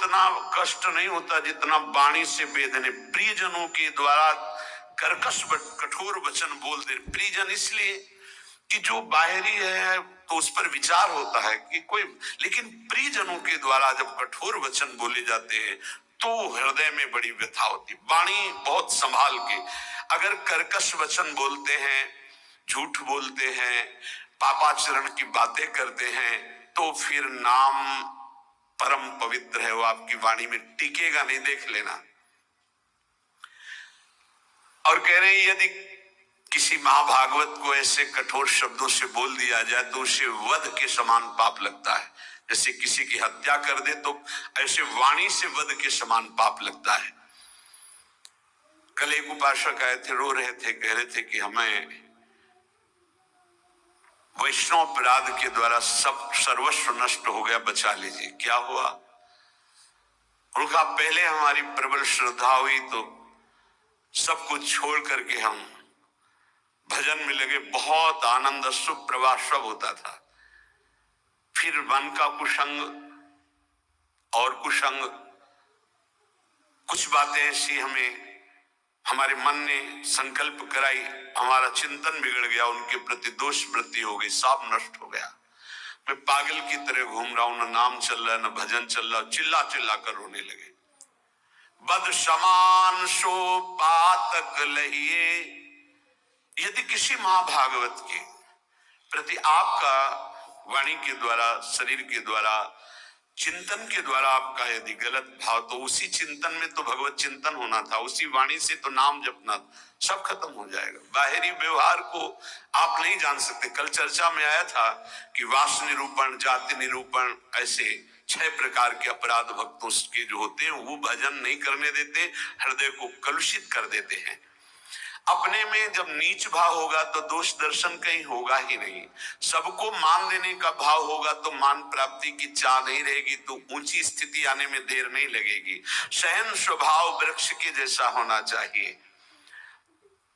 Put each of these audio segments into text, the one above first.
उतना कष्ट नहीं होता जितना वाणी से वेदने। प्रियजनों के द्वारा कर्कश कठोर वचन बोल दे। प्रियजन इसलिए कि जो बाहरी है तो उस पर विचार होता है कि कोई, लेकिन प्रियजनों के द्वारा जब कठोर वचन बोले जाते हैं तो हृदय में बड़ी व्यथा होती। वाणी बहुत संभाल के, अगर कर्कश वचन बोलते हैं, झूठ बोलते हैं, पापाचरण की बातें करते हैं, तो फिर नाम परम पवित्र है, वो आपकी वाणी में टिकेगा नहीं, देख लेना। और कह रहे हैं यदि किसी महाभागवत को ऐसे कठोर शब्दों से बोल दिया जाए तो उसे वध के समान पाप लगता है। जैसे किसी की हत्या कर दे तो ऐसे वाणी से वध के समान पाप लगता है। कल एक उपासक आए थे, रो रहे थे, कह रहे थे कि हमें वैष्णव अपराध के द्वारा सब सर्वस्व नष्ट हो गया, बचा लीजिए। क्या हुआ? उनका पहले हमारी प्रबल श्रद्धा हुई तो सब कुछ छोड़ करके हम भजन में लगे, बहुत आनंद, शुभ प्रवाह सब होता था। फिर मन का कुसंग और कुसंग, कुछ बातें ऐसी हमारे मन ने संकल्प कराई, हमारा चिंतन बिगड़ गया, उनके प्रति दोष वृत्ति हो गई, सब नष्ट हो गया। मैं पागल की तरह घूम रहा हूं, न नाम चल रहा है न भजन चल रहा, चिल्ला चिल्ला कर रोने लगे। बद समान सो पातक लहिए। यदि किसी महाभागवत के प्रति आपका वाणी के द्वारा, शरीर के द्वारा, चिंतन के द्वारा आपका यदि गलत भाव, तो उसी चिंतन में तो भगवत चिंतन होना था, उसी वाणी से तो नाम जपना, सब खत्म हो जाएगा। बाहरी व्यवहार को आप नहीं जान सकते। कल चर्चा में आया था कि वास निरूपण, जाति निरूपण, ऐसे 6 प्रकार के अपराध भक्तों के जो होते हैं वो भजन नहीं करने देते, हृदय को कलुषित कर देते हैं। अपने में जब नीच भाव होगा तो दोष दर्शन कहीं होगा ही नहीं। सबको मान देने का भाव होगा तो मान प्राप्ति की चाह नहीं रहेगी, तो ऊंची स्थिति आने में देर नहीं लगेगी। सहन स्वभाव वृक्ष के जैसा होना चाहिए।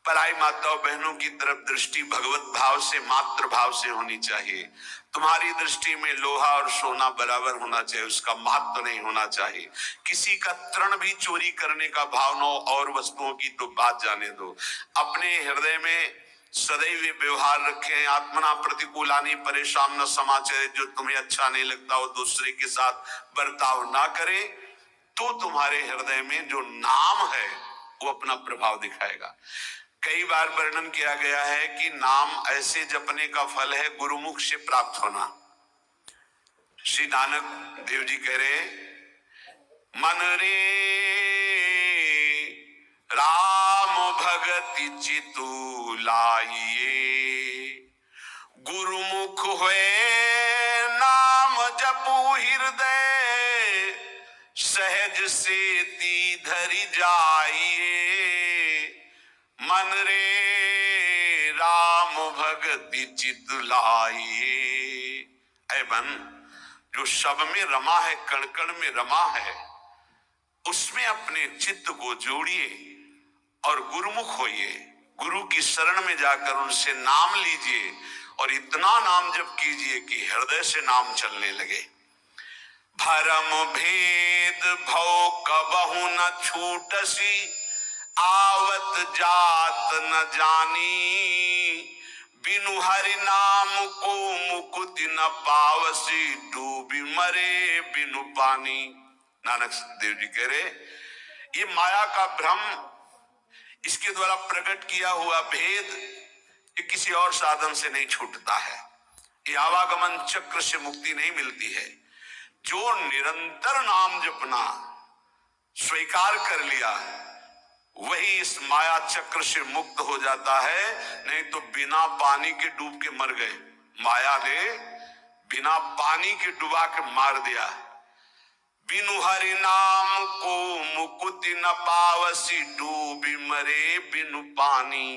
पराई माताओं बहनों की तरफ दृष्टि भगवत भाव से, मातृ भाव से होनी चाहिए। तुम्हारी दृष्टि में लोहा और सोना बराबर होना चाहिए, उसका महत्व नहीं होना चाहिए। किसी का तृण भी चोरी करने का भाव न हो, और वस्तुओं की तो बात जाने दो। अपने हृदय में सदैव व्यवहार रखें। आत्मना प्रतिकूलानी परेशान न समाचार, जो तुम्हें अच्छा नहीं लगता वो दूसरे के साथ बर्ताव ना करे, तो तुम्हारे हृदय में जो नाम है वो अपना प्रभाव दिखाएगा। कई बार वर्णन किया गया है कि नाम ऐसे जपने का फल है गुरुमुख से प्राप्त होना। श्री नानक देव जी कह रहे, मन रे राम भगति चितु लाइए, गुरुमुख हुए नाम जपू हृदय, सहज से ती धरि जाइए। मन रे राम भगति चित लाइए। ऐ मन, जो सब में रमा है, कण कण में रमा है, उसमें अपने चित्त को जोड़िए और गुरुमुख होइए। गुरु की शरण में जाकर उनसे नाम लीजिए और इतना नाम जप कीजिए कि हृदय से नाम चलने लगे। भरम भेद भव कबहु न छूटसी, आवत जात न जानी, बिनु हरि नाम को मुकुति न पावसी, डूबी मरे बिनु पानी। नानक देव जी कह रहे, ये माया का भ्रम, इसके द्वारा प्रकट किया हुआ भेद, ये किसी और साधन से नहीं छूटता है। ये आवागमन चक्र से मुक्ति नहीं मिलती है। जो निरंतर नाम जपना स्वीकार कर लिया वही इस माया चक्र से मुक्त हो जाता है। नहीं तो बिना पानी के डूब के मर गए। माया ने बिना पानी के डुबा के मार दिया। बिनु हरि नाम को मुकुति न पावसी, डूबी मरे बिनु पानी।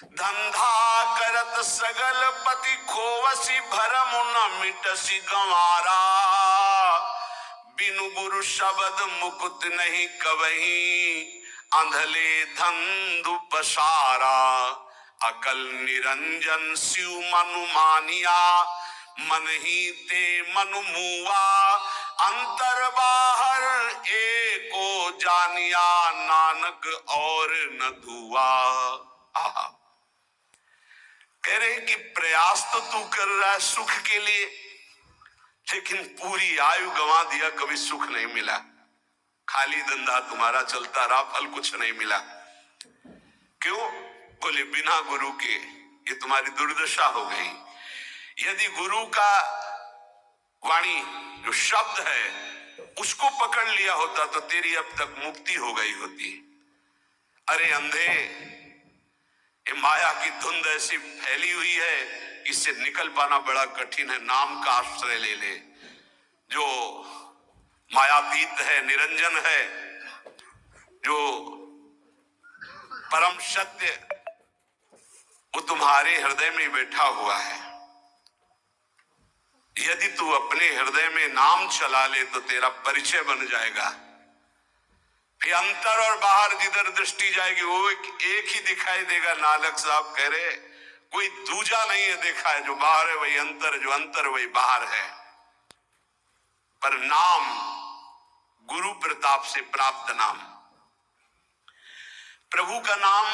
धंधा करत सगल पति खोवसी, भरम न मिटसी गंवारा, बिनु गुरु शब्द मुकुत नहीं कवही, अंधले धंधु पसारा। अकल निरंजन शिव मनु मानिया, मन ही ते मनु मुआ, अंतर बाहर जानिया नानक और न धुआ। कह रहे कि प्रयास तो तू कर रहा है सुख के लिए, लेकिन पूरी आयु गंवा दिया, कभी सुख नहीं मिला। खाली धंधा तुम्हारा चलता रहा, फल कुछ नहीं मिला। क्यों? बोले बिना गुरु के ये तुम्हारी दुर्दशा हो गई। यदि गुरु का वाणी जो शब्द है उसको पकड़ लिया होता तो तेरी अब तक मुक्ति हो गई होती। अरे अंधे, ये माया की धुंध ऐसी फैली हुई है, इससे निकल पाना बड़ा कठिन है। नाम का आश्रय ले ले, जो मायातीत है, निरंजन है, जो परम सत्य, वो तुम्हारे हृदय में बैठा हुआ है। यदि तू अपने हृदय में नाम चला ले तो तेरा परिचय बन जाएगा। फिर अंतर और बाहर जिधर दृष्टि जाएगी वो एक ही दिखाई देगा। नानक साहब कह रहे कोई दूजा नहीं है देखा है, जो बाहर है वही अंतर, जो अंतर वही बाहर है। पर नाम गुरु प्रताप से प्राप्त नाम, प्रभु का नाम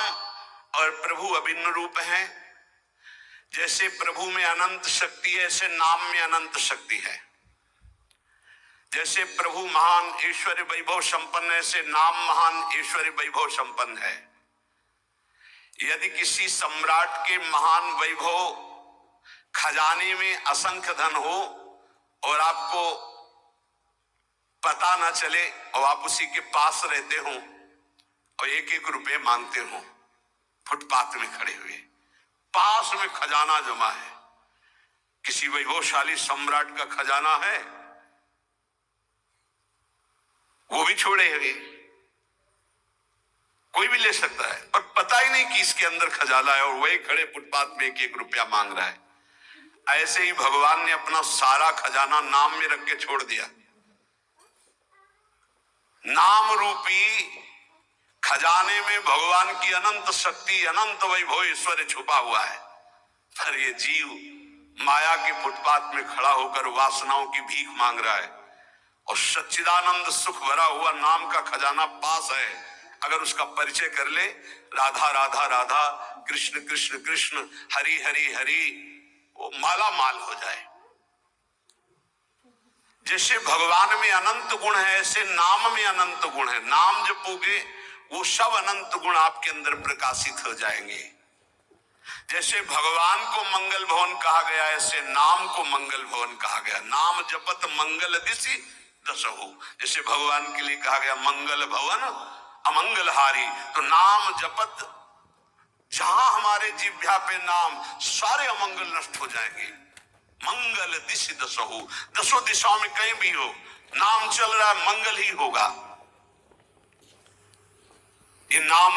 और प्रभु अभिन्न रूप है। जैसे प्रभु में अनंत शक्ति है, ऐसे नाम में अनंत शक्ति है। जैसे प्रभु महान ऐश्वर्य वैभव संपन्न है, ऐसे नाम महान ऐश्वर्य वैभव संपन्न है। यदि किसी सम्राट के महान वैभव खजाने में असंख्य धन हो और आपको पता ना चले और आप उसी के पास रहते हो और एक एक रुपए मांगते हो, फुटपाथ में खड़े हुए, पास में खजाना जमा है, किसी वैभवशाली सम्राट का खजाना है, वो भी छोड़े हुए, कोई भी ले सकता है, और पता ही नहीं कि इसके अंदर खजाना है, और वही खड़े फुटपाथ में एक एक रुपया मांग रहा है। ऐसे ही भगवान ने अपना सारा खजाना नाम में रख के छोड़ दिया। नाम रूपी खजाने में भगवान की अनंत शक्ति, अनंत वैभव ऐश्वर्य छुपा हुआ है। पर ये जीव माया के फुटपाथ में खड़ा होकर वासनाओं की भीख मांग रहा है, और सच्चिदानंद सुख भरा हुआ नाम का खजाना पास है। अगर उसका परिचय कर ले, राधा राधा राधा, कृष्ण कृष्ण कृष्ण, हरि हरि हरि, वो माला माल हो जाए। जैसे भगवान में अनंत गुण है, ऐसे नाम में अनंत गुण है। नाम जपोगे वो सब अनंत गुण आपके अंदर प्रकाशित हो जाएंगे। जैसे भगवान को मंगल भवन कहा गया, ऐसे नाम को मंगल भवन कहा गया। नाम जपत मंगल दिशि दसहु, जैसे भगवान के लिए कहा गया मंगल भवन अमंगल हारी, तो नाम जपत जहां हमारे जिह्वा पे नाम, सारे अमंगल नष्ट हो जाएंगे। मंगल दिशि दसहु, दसों दिशाओं में कहीं भी हो, नाम चल रहा है, मंगल ही होगा। ये नाम